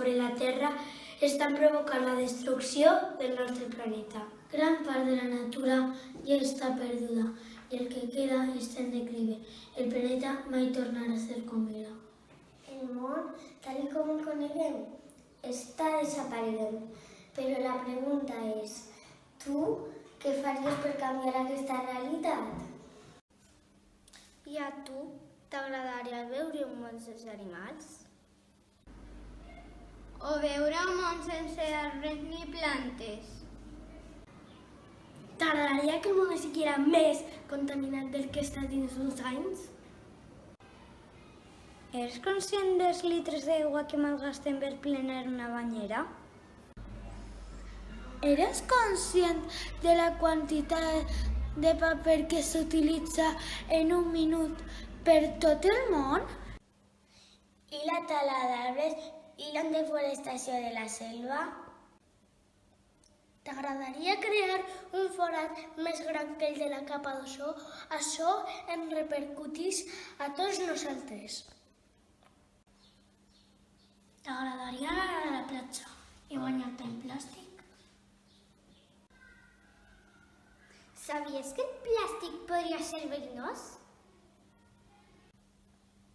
sobre la Terra estan provocant la destrucció del nostre planeta. Gran part de la natura ja està perduda i el que queda està en declive. El planeta mai tornarà a ser com era. El món, tal com el coneguem, està desapareguent. Però la pregunta és, tu què faries per canviar aquesta realitat? I a tu t'agradaria veure un món sense animals? O veure un món sense arbres ni plantes? T'agradaria que el món estiguera més contaminat del que està dins uns anys? Eres conscient dels litres d'aigua que malgastem per plenar una banyera? Eres conscient de la quantitat de paper que s'utilitza en un minut per tot el món? I la tala d'arbres i la desforestació de la selva? T'agradaria crear un forat més gran que el de la capa d'ozó? Això em repercutís a tots nosaltres. T'agradaria anar a la platja i banyar-te en plàstic? Sabies que el plàstic podria ser verinós?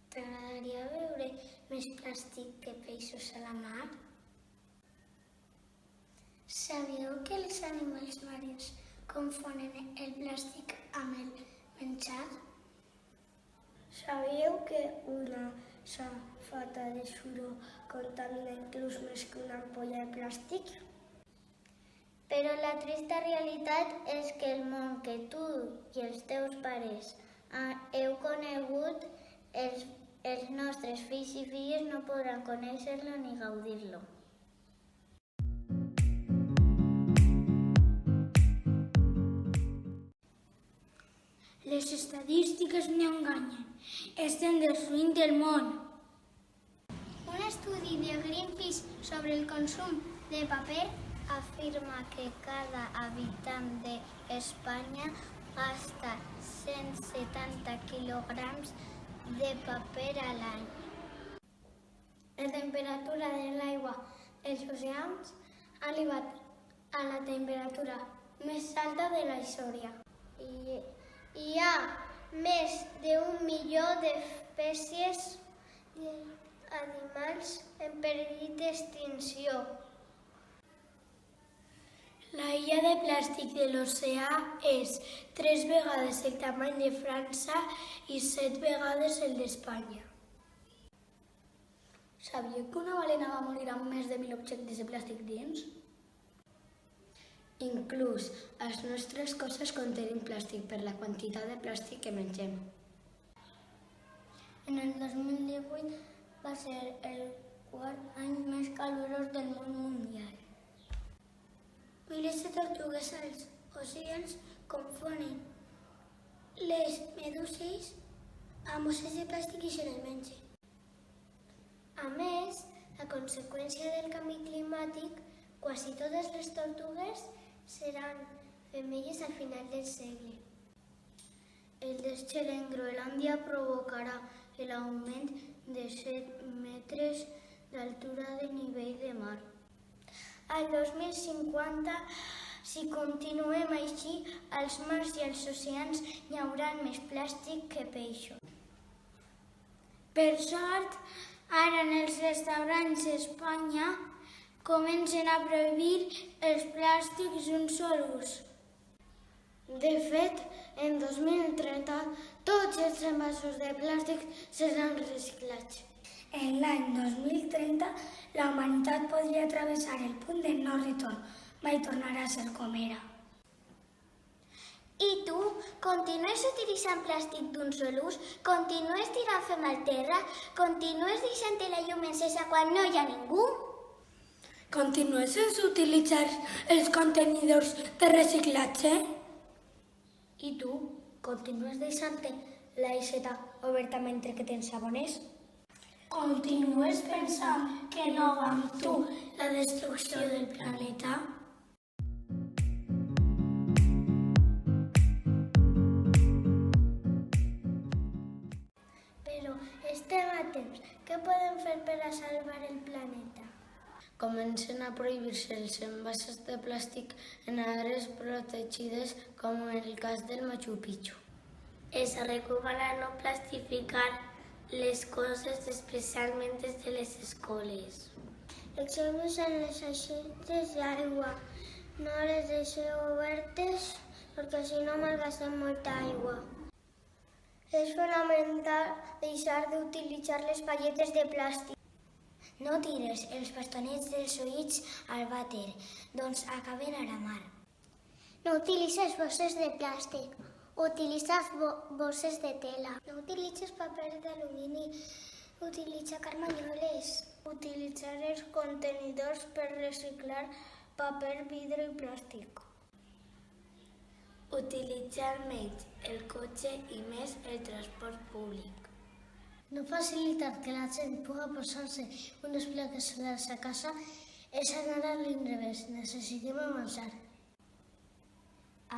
T'agradaria veure més plàstic que peixos a la mar? Sabíeu que els animals marins confonen el plàstic amb el menjar? Sabíeu que una safata de suro contamina inclús més que una ampolla de plàstic? Però la trista realitat és que el món que tu i els teus pares heu conegut, els nostres fills i filles no podran conèixer-lo ni gaudir-lo. Les estadístiques no enganyen. Estem destruint el món. Un estudi de Greenpeace sobre el consum de paper afirma que cada habitant d'Espanya gasta 170 quilograms de paper a l'any. La temperatura de l'aigua dels oceans ha arribat a la temperatura més alta de la història. Hi ha més d'1 milió d'espècies d'animals en perill d'extinció. La illa de plàstic de l'oceà és 3 vegades el tamany de França i 7 vegades el d'Espanya. Sabíeu que una balena va morir amb més de 1.000 objectes de plàstic dins? Inclús les nostres coses contenen plàstic per la quantitat de plàstic que mengem. En el 2018 va ser el quart any més calorós del món mundial. Milers de tortugues als oceans confonen les meduses amb osses de plàstic i se les mengen. A més, a conseqüència del canvi climàtic, quasi totes les tortugues seran femelles al final del segle. El desgel en Groenlàndia provocarà l'augment de 7 metres d'altura de nivell de mar. Al 2050, si continuem així, als mars i als oceans hi haurà més plàstic que peixos. Per sort, ara en els restaurants d'Espanya comencen a prohibir els plàstics d'un sol ús. De fet, en 2030, tots els envasos de plàstic seran reciclats. En l'any 2030, la humanitat podria travessar el punt de no retorn. Mai tornarà a ser com era. I tu, continues utilitzant plàstic d'un sol ús? Continues tirant fem al terra? Continues deixant la llum encesa quan no hi ha ningú? Continues sense utilitzar els contenidors de reciclatge? I tu, continues deixant-te l'aixeta oberta mentre que t'ensabones? Continues pensant que no va amb tu la destrucció del planeta? Però estem a temps. Què podem fer per a salvar el planeta? Comencen a prohibir-se els envasos de plàstic en àrees protegides, com en el cas del Machu Picchu. Es recomana no plastificar les coses, especialment des de les escoles. Deixeu-los en les aixetes d'aigua. No les deixeu obertes perquè si no malgastem molta aigua. És fonamental deixar d'utilitzar les palletes de plàstic. No tires els bastonets dels ulls al vàter, doncs acaben a la mar. No utilitzes bosses de plàstic, utilitzes bosses de tela. No utilitzes paper d'alumini, utilitza carmanyoles. Utilitzar els contenidors per reciclar paper, vidre i plàstic. Utilitzar menys el cotxe i més el transport públic. No facilitar que la gent pugui posar-se unes plaques solars a casa és anar a l'inrevés. Necessitem avançar.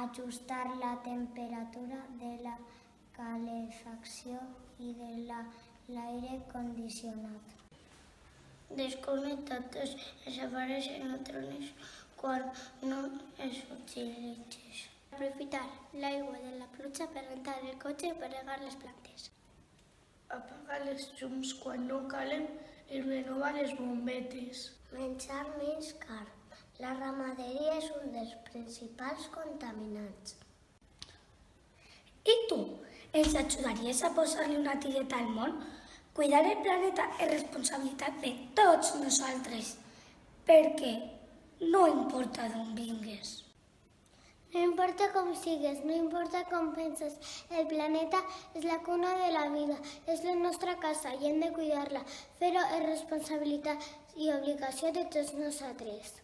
Ajustar la temperatura de la calefacció i de l'aire condicionat. Desconnectar tots els aparells electrònics quan no els utilitzes. Aprofitar l'aigua de la pluja per rentar el cotxe i per regar les plantes. Apagar les llums quan no calen i renovar les bombetes. Menjar menys car. La ramaderia és un dels principals contaminants. I tu, ens ajudaries a posar-li una tireta al món? Cuidar el planeta és responsabilitat de tots nosaltres, perquè no importa d'on vingues. No importa com sigues, no importa com penses, el planeta és la cuna de la vida, és la nostra casa i hem de cuidar-la, però és responsabilitat i obligació de tots nosaltres.